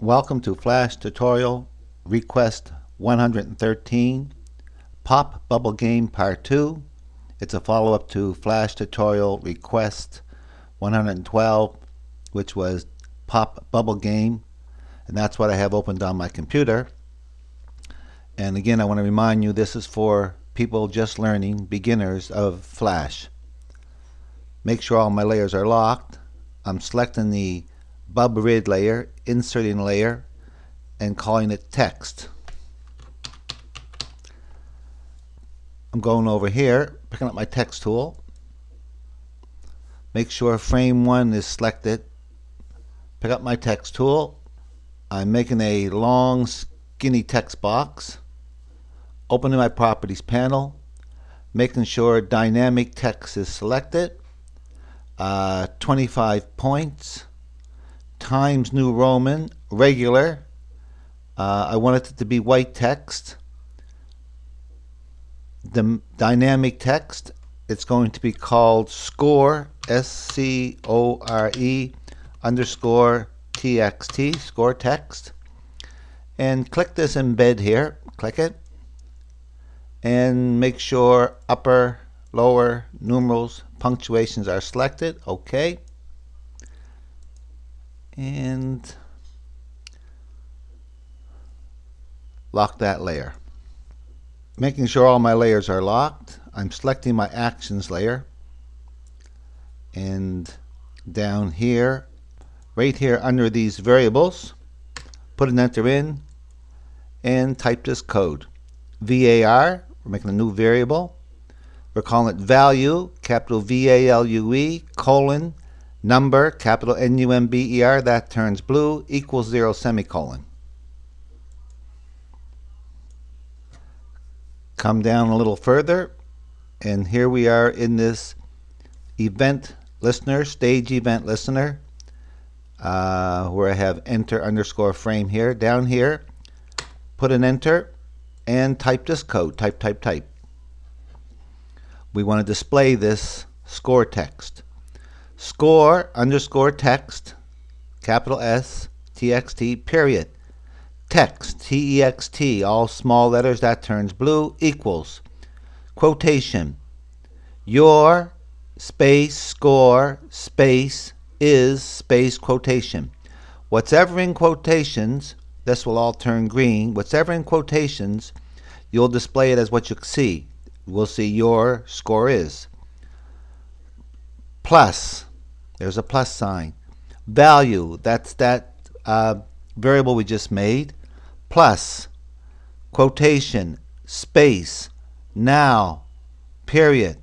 Welcome to Flash Tutorial Request 113, Pop Bubble Game Part 2. It's a follow-up to Flash Tutorial Request 112, which was Pop Bubble Game, and that's what I have opened on my computer. And again, I want to remind you this is for people just learning, beginners of Flash. Make sure all my layers are locked. I'm selecting the BubRid layer, inserting layer, and calling it text. I'm going over here, picking up my text tool. Make sure frame 1 is selected. Pick up my text tool. I'm making a long, skinny text box. Opening my properties panel, making sure dynamic text is selected. 25 points. Times New Roman, regular. I want it to be white text. The dynamic text, it's going to be called score, S-C-O-R-E underscore TXT, score text. And click this embed here, click it. And make sure upper, lower, numerals, punctuations are selected, okay. And lock that layer. Making sure all my layers are locked, I'm selecting my actions layer, and down here, right here under these variables, put an enter in and type this code. VAR, we're making a new variable. We're calling it value, capital V-A-L-U-E, colon, number, capital N-U-M-B-E-R, that turns blue, equals 0, semicolon. Come down a little further, and here we are in this event listener, stage event listener, where I have enter underscore frame here. Down here, put an enter, and type this code, type. We want to display this score text. Score underscore text, capital S, TXT, period. Text, T-E-X-T, all small letters, that turns blue, equals, quotation, your space score space is space quotation. Whatever in quotations, this will all turn green. Whatever in quotations, you'll display it as what you see. We'll see your score is. Plus, there's a plus sign. Value, that's that variable we just made. Plus, quotation, space, now, period,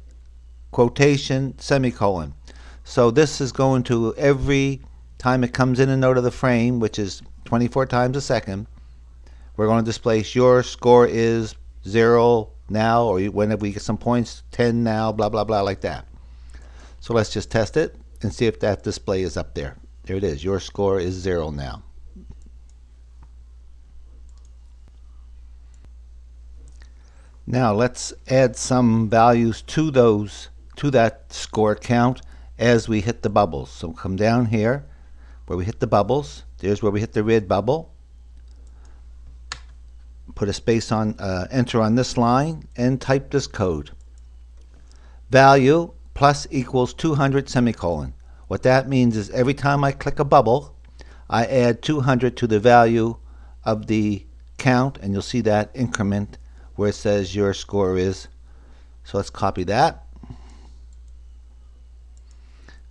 quotation, semicolon. So this is going to, every time it comes in and out of the frame, which is 24 times a second, we're going to display your score is 0 now, or whenever we get some points, 10 now, blah, blah, blah, like that. So let's just test it and see if that display is up there. There it is. Your score is 0 now. Now let's add some values to that score count as we hit the bubbles. So come down here where we hit the bubbles. There's where we hit the red bubble. Put a space on, enter on this line, and type this code. Value plus equals 200, semicolon. What that means is every time I click a bubble, I add 200 to the value of the count, and you'll see that increment where it says your score is. So let's copy that.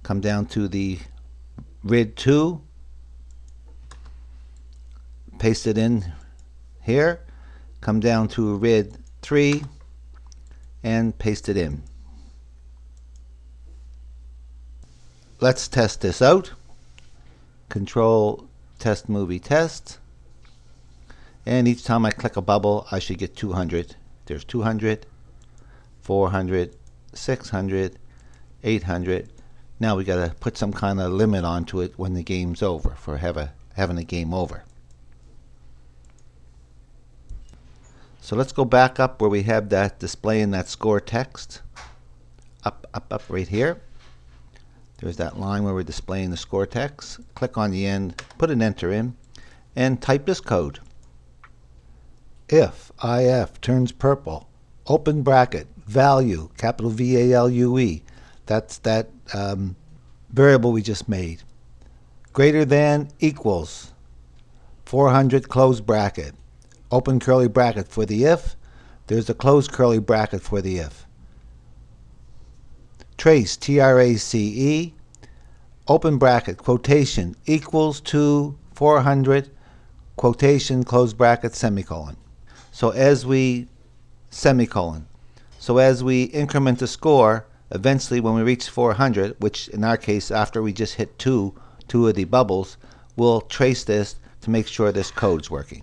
Come down to the rid 2. Paste it in here. Come down to rid 3 and paste it in. Let's test this out. Control test movie test. And each time I click a bubble, I should get 200. There's 200, 400, 600, 800. Now we got to put some kind of limit onto it when the game's over, for having a game over. So let's go back up where we have that displaying that score text. Up right here. There's that line where we're displaying the score text. Click on the end, put an enter in, and type this code. If turns purple, open bracket, value, capital VALUE, that's that variable we just made, greater than equals 400 close bracket, open curly bracket for the if, there's a closed curly bracket for the if. Trace, TRACE, open bracket, quotation, equals to 400, quotation, close bracket, semicolon. So as we increment the score, eventually when we reach 400, which in our case after we just hit two of the bubbles, we'll trace this to make sure this code's working.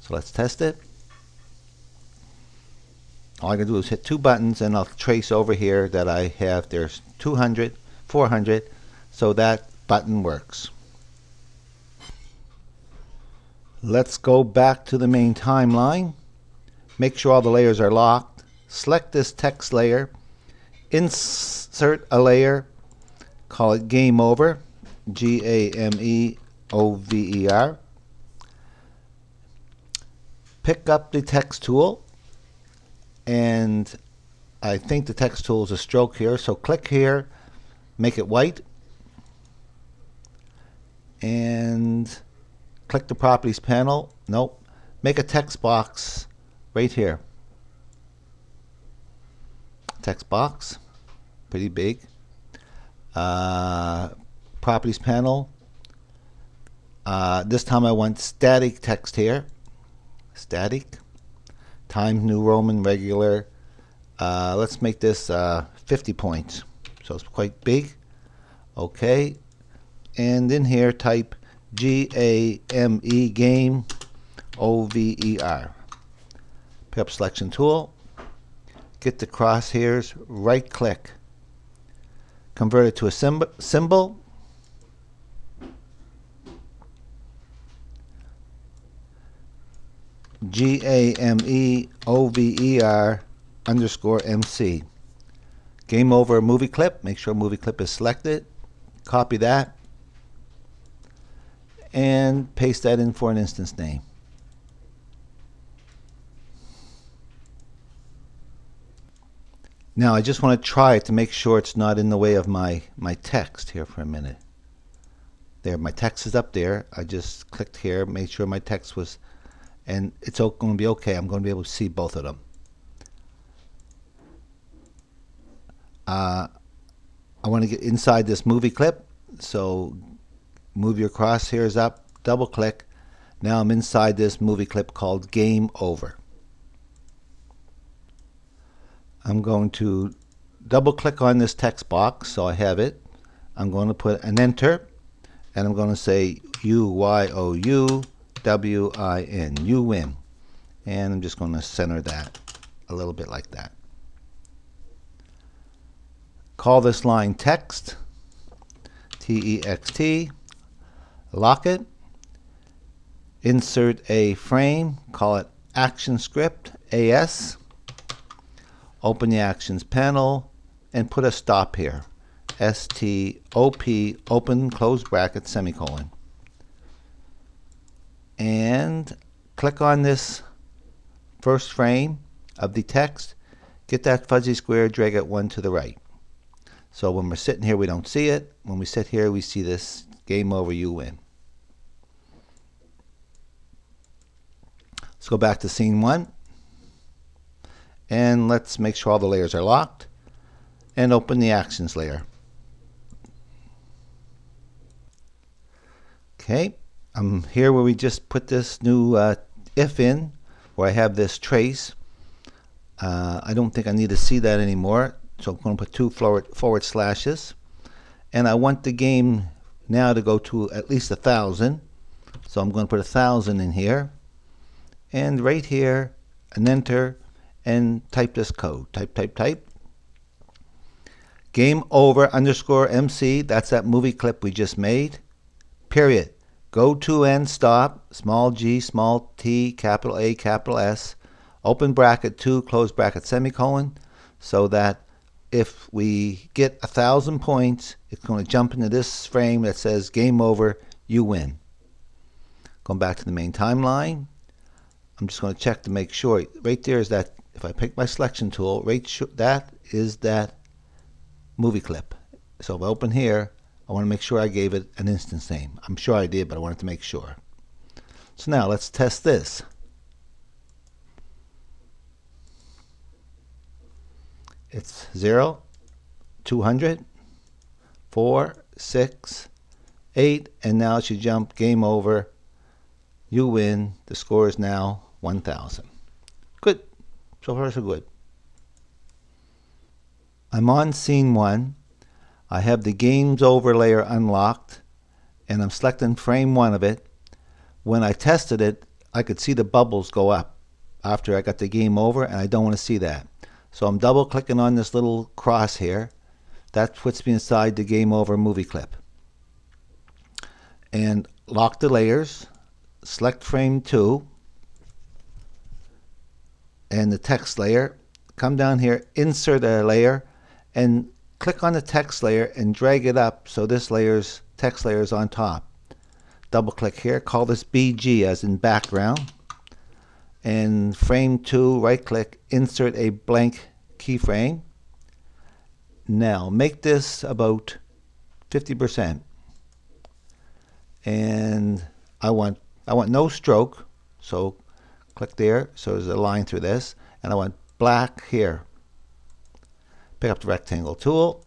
So let's test it. All I gotta do is hit two buttons and I'll trace over here that I have, there's 200, 400, so that button works. Let's go back to the main timeline. Make sure all the layers are locked. Select this text layer. Insert a layer. Call it Game Over. GAMEOVER. Pick up the text tool. And I think the text tool is a stroke here. So click here. Make it white. And click the Properties panel. Nope. Make a text box right here. Text box. Pretty big. Properties panel. This time I want static text here. Static. Times New Roman regular. Let's make this 50 points. So it's quite big. Okay. And in here type GAME, Game OVER. Pick up selection tool, get the crosshairs, right click, convert it to a symbol, GAMEOVER_MC. Game Over movie clip, make sure movie clip is selected, copy that, and paste that in for an instance name. Now I just want to try it to make sure it's not in the way of my text here for a minute. There, my text is up there. I just clicked here, made sure my text was, and it's going to be okay. I'm going to be able to see both of them. I want to get inside this movie clip, so move your crosshairs up, double click. Now I'm inside this movie clip called Game Over. I'm going to double click on this text box so I have it. I'm going to put an enter and I'm going to say UYOUWIN, you win. And I'm just going to center that a little bit like that. Call this line text, TEXT, lock it, insert a frame, call it action script, AS, open the actions panel, and put a stop here, STOP, open close bracket, semicolon. And click on this first frame of the text, get that fuzzy square, drag it one to the right. So when we're sitting here, we don't see it. When we sit here, we see this Game Over, you win. Let's go back to scene one. And let's make sure all the layers are locked. And open the actions layer. Okay, I'm here where we just put this new if in, where I have this trace. I don't think I need to see that anymore. So I'm going to put two forward slashes. And I want the game now to go to at least 1,000. So I'm going to put 1,000 in here. And right here, an enter, and type this code. Type. Game Over _MC, that's that movie clip we just made. Period. Go to and stop, small g, small t, capital A, capital S, open bracket 2, close bracket, semicolon, so that if we get 1,000 points, it's going to jump into this frame that says Game Over, you win. Going back to the main timeline, I'm just going to check to make sure. Right there is that, if I pick my selection tool, that is that movie clip. So if I open here, I want to make sure I gave it an instance name. I'm sure I did, but I wanted to make sure. So now let's test this. It's 0, 200, 4, 6, 8, and now it should jump game over. You win. The score is now 1,000. Good. So far so good. I'm on scene 1. I have the games over layer unlocked, and I'm selecting frame 1 of it. When I tested it, I could see the bubbles go up after I got the game over, and I don't want to see that. So I'm double clicking on this little cross here. That puts me inside the game over movie clip. And lock the layers, select frame 2 and the text layer. Come down here, insert a layer, and click on the text layer and drag it up so this text layer is on top. Double click here, call this BG as in background. And frame 2, right click, insert a blank keyframe. Now make this about 50%. And I want no stroke, so click there, so there's a line through this, and I want black here. Pick up the rectangle tool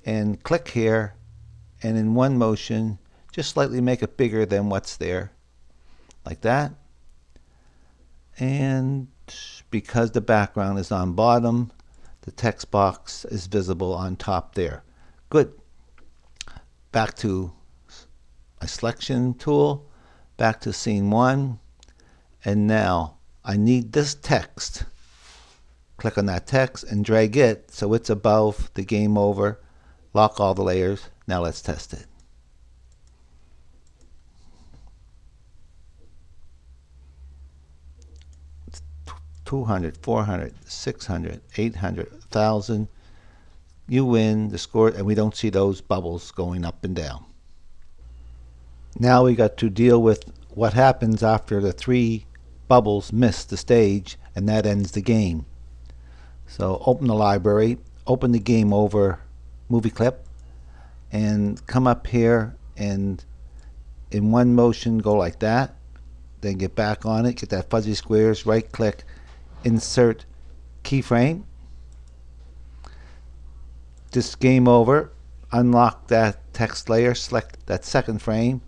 and click here, and in one motion just slightly make it bigger than what's there, like that. And because the background is on bottom, the text box is visible on top there. Good. Back to my selection tool, back to scene 1, and now I need this text. Click on that text and drag it so it's above the game over. Lock all the layers. Now let's test it. It's 200, 400, 600, 800, 1,000. You win the score, and we don't see those bubbles going up and down. Now we got to deal with what happens after the 3 bubbles miss the stage, and that ends the game. So open the library, open the game over movie clip, and come up here and in one motion go like that. Then get back on it, get that fuzzy squares, right click, insert keyframe. This game over, unlock that text layer, select that second frame,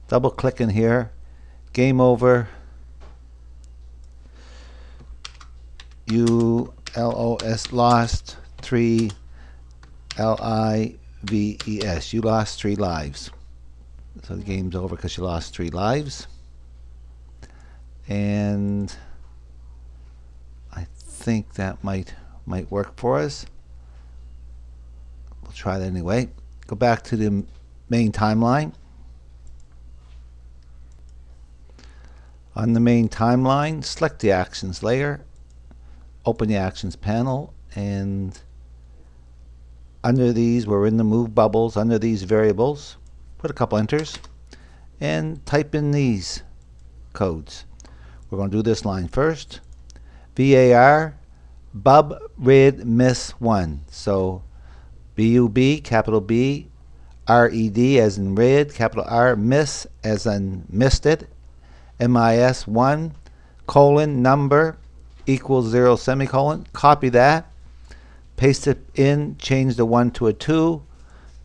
double click in here, game over, lost 3 lives. You lost 3 lives. So the game's over because you lost 3 lives. And I think that might work for us. We'll try that anyway. Go back to the main timeline. On the main timeline, select the actions layer, open the actions panel, and under these, we're in the move bubbles, under these variables, put a couple enters, and type in these codes. We're going to do this line first. VAR, bub rid miss 1. So BUB, capital B, RED as in red, capital R, miss as in missed it, MIS 1, colon, number, equals 0, semicolon. Copy that, paste it in, change the 1 to a 2,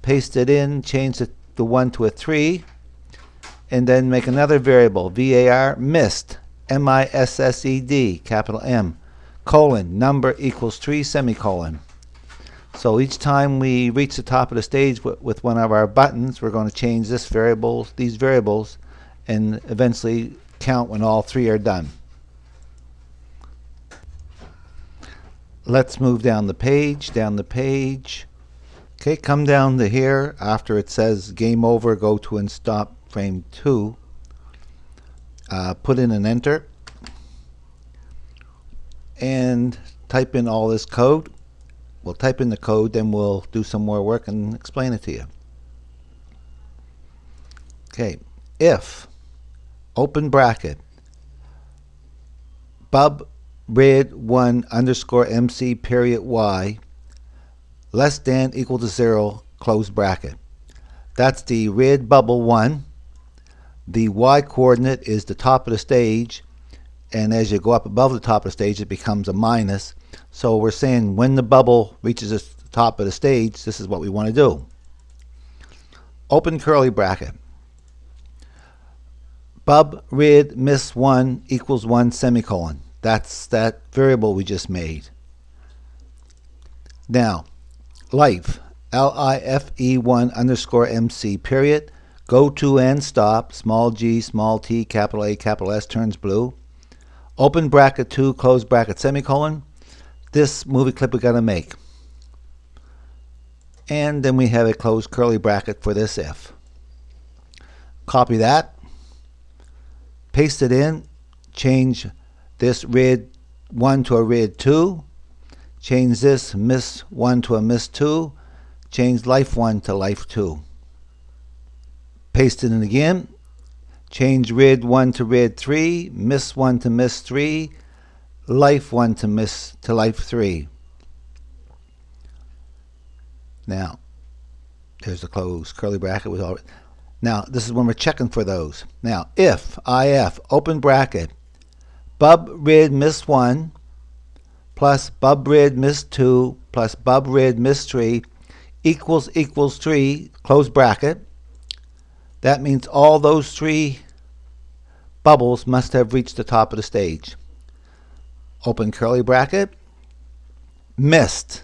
paste it in, change the 1 to a 3, and then make another variable, VAR, missed, MISSED, capital M, colon, number equals 3, semicolon. So each time we reach the top of the stage with one of our buttons, we're going to change these variables, and eventually count when all 3 are done. Let's move down the page. Okay, come down to here. After it says game over, go to and stop frame 2. Put in an enter and type in all this code. We'll type in the code, then we'll do some more work and explain it to you. Okay, if open bracket, bub rid 1 underscore MC period Y less than equal to 0, close bracket. That's the rid bubble 1. The Y coordinate is the top of the stage, and as you go up above the top of the stage it becomes a minus. So we're saying when the bubble reaches the top of the stage, this is what we want to do. Open curly bracket, bub rid miss 1 equals 1 semicolon. That's that variable we just made. Now, life, LIFE1 underscore MC period, go to and stop, small g, small t, capital A, capital S turns blue, open bracket 2, close bracket, semicolon. This movie clip we got to make. And then we have a closed curly bracket for this if. Copy that, paste it in, change this rid 1 to a rid 2, change this miss 1 to a miss 2, change life 1 to life 2. Paste it in again, change rid 1 to rid 3, miss 1 to miss 3, life 1 to miss to life 3. Now, there's a closed curly bracket with all. Now, this is when we're checking for those. Now, if open bracket, bub rid miss 1 plus bub rid miss 2 plus bub rid miss 3 equals 3, close bracket. That means all those 3 bubbles must have reached the top of the stage. Open curly bracket, missed,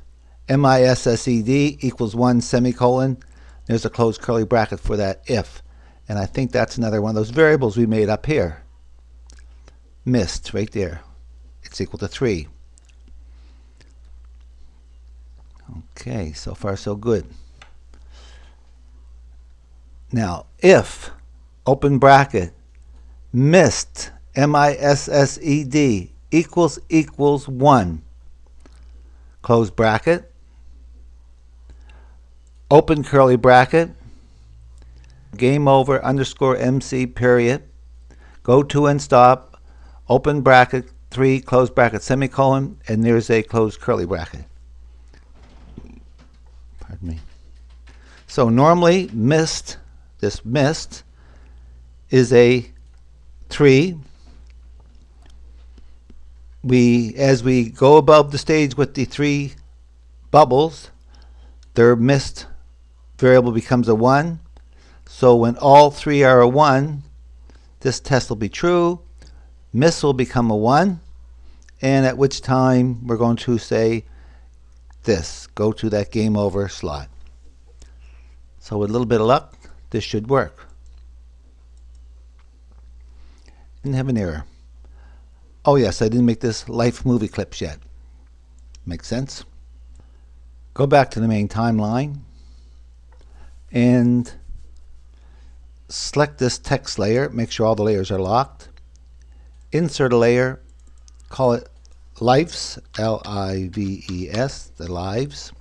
MISSED equals 1 semicolon. There's a closed curly bracket for that if. And I think that's another one of those variables we made up here. Missed, right there. It's equal to 3. Okay, so far so good. Now, if, open bracket, missed, MISSED equals 1, close bracket, open curly bracket, game over underscore MC period, go to and stop, open bracket 3, close bracket, semicolon, and there's a closed curly bracket. Pardon me. So normally missed, this missed is a 3. As we go above the stage with the 3 bubbles, their missed variable becomes a 1. So when all 3 are a 1, this test will be true. Miss will become a 1, and at which time we're going to say this, go to that game over slot. So with a little bit of luck, this should work. Didn't have an error. Oh yes, I didn't make this life movie clips yet. Makes sense? Go back to the main timeline and select this text layer. Make sure all the layers are locked. Insert a layer. Call it Lives, L-I-V-E-S, the Lives.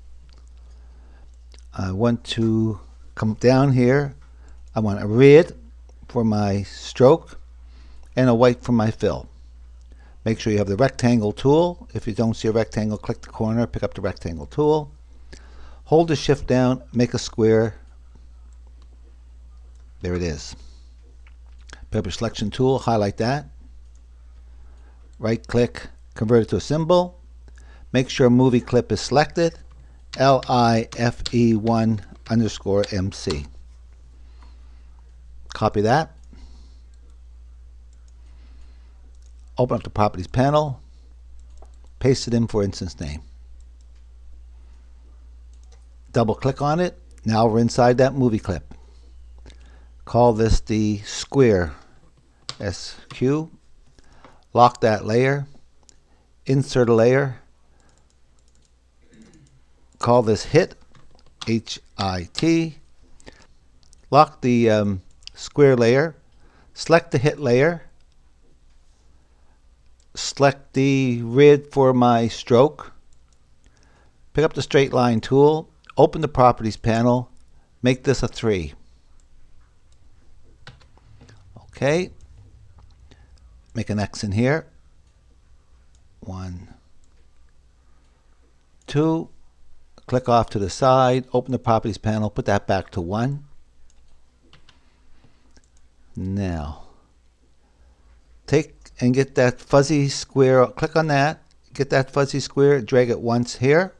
I want to come down here. I want a red for my stroke and a white for my fill. Make sure you have the rectangle tool. If you don't see a rectangle, click the corner, pick up the rectangle tool. Hold the shift down, make a square. There it is. Pick up your selection tool, highlight that. Right click, convert it to a symbol. Make sure movie clip is selected. LIFE1 underscore MC. Copy that. Open up the properties panel. Paste it in for instance name. Double click on it. Now we're inside that movie clip. Call this the square, SQ. Lock that layer. Insert a layer. Call this hit, HIT. Lock the square layer. Select the hit layer. Select the rid for my stroke. Pick up the straight line tool. Open the properties panel. Make this a 3. Okay. make an X in here. 1, 2. Click off to the side, open the properties panel, put that back to 1. Now, take and get that fuzzy square, click on that, get that fuzzy square, drag it once here,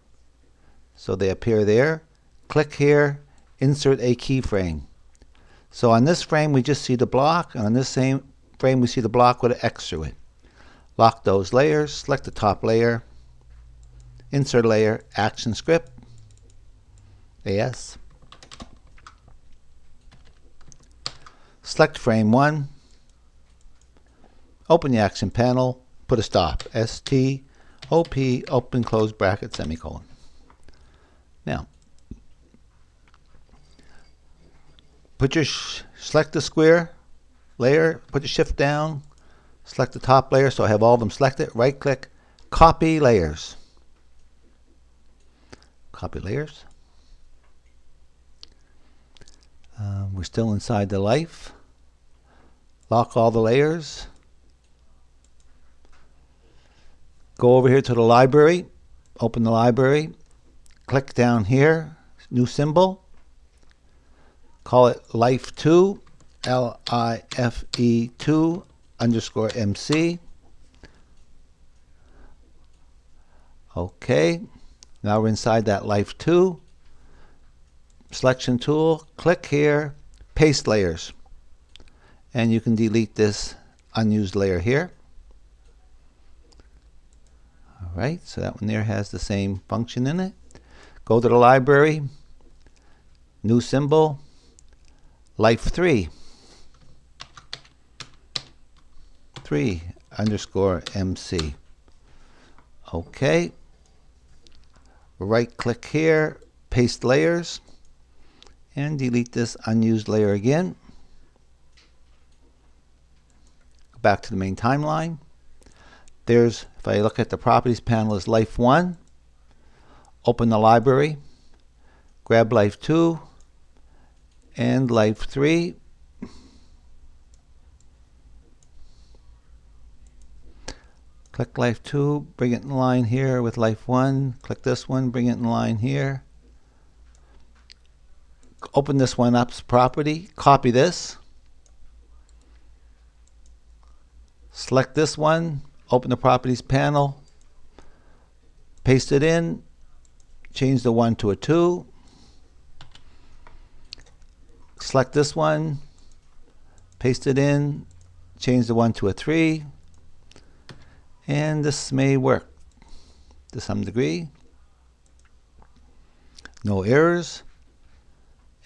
so they appear there. Click here, insert a keyframe. So on this frame we just see the block, and on this same frame we see the block with an X through it. Lock those layers, select the top layer, insert layer, action script, AS. Select frame 1, open the action panel, put a stop, STOP, open close bracket, semicolon. Now, select the square layer, put the shift down, select the top layer so I have all of them selected, right click, copy layers. Copy layers. We're still inside the life. Lock all the layers. Go over here to the library, open the library, click down here, new symbol, call it life2, LIFE2 underscore MC. Okay, now we're inside that life2. Selection tool, click here, paste layers. And you can delete this unused layer here. Alright, so that one there has the same function in it. Go to the library, new symbol, life3, 3 underscore MC. Okay, right click here, paste layers, and delete this unused layer again. Go back to the main timeline. There's, if I look at the properties panel, is life 1. Open the library, grab life 2 and life 3. Click life 2, bring it in line here with life 1. Click this one, bring it in line here. Open this one up as property, copy this. Select this one, open the properties panel, paste it in, change the 1 to a 2. Select this one, paste it in, change the 1 to a 3. And this may work to some degree. No errors.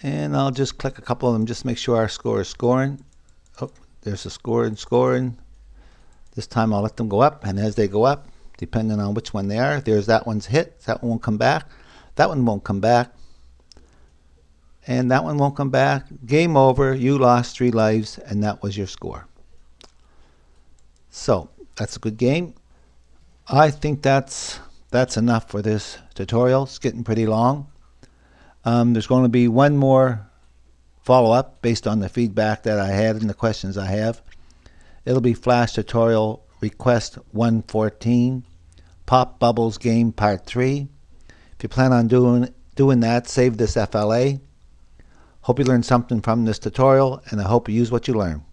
And I'll just click a couple of them just to make sure our score is scoring. Oh, there's a score and scoring. This time I'll let them go up, and as they go up, depending on which one they are, there's that one's hit. That one won't come back. That one won't come back. And that one won't come back. Game over. You lost 3 lives, and that was your score. So that's a good game. I think that's enough for this tutorial. It's getting pretty long. There's going to be one more follow-up based on the feedback that I had and the questions I have. It'll be Flash Tutorial Request 114, Pop Bubbles Game Part 3. If you plan on doing that, save this FLA. Hope you learned something from this tutorial, and I hope you use what you learn.